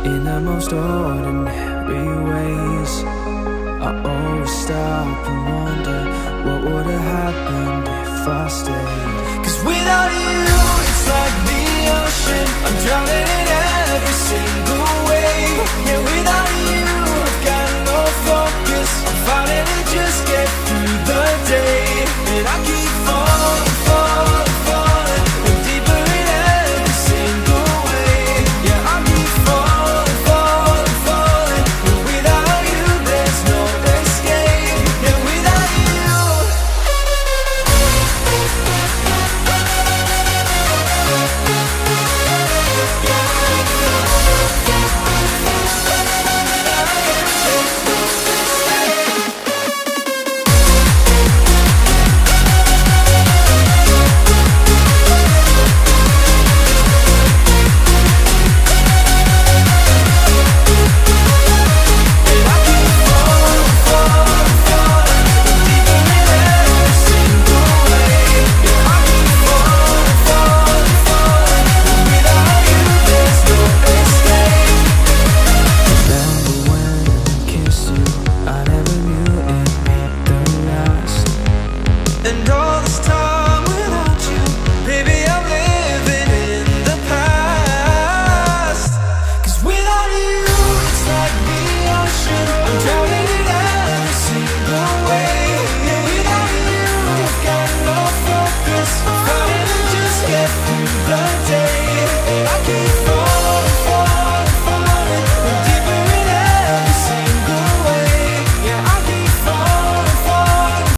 in the most ordinary ways. I always stop and wonder what would have happened if I stayed. 'Cause without you, it's like the ocean, I'm drowning in every single wave. Yeah, without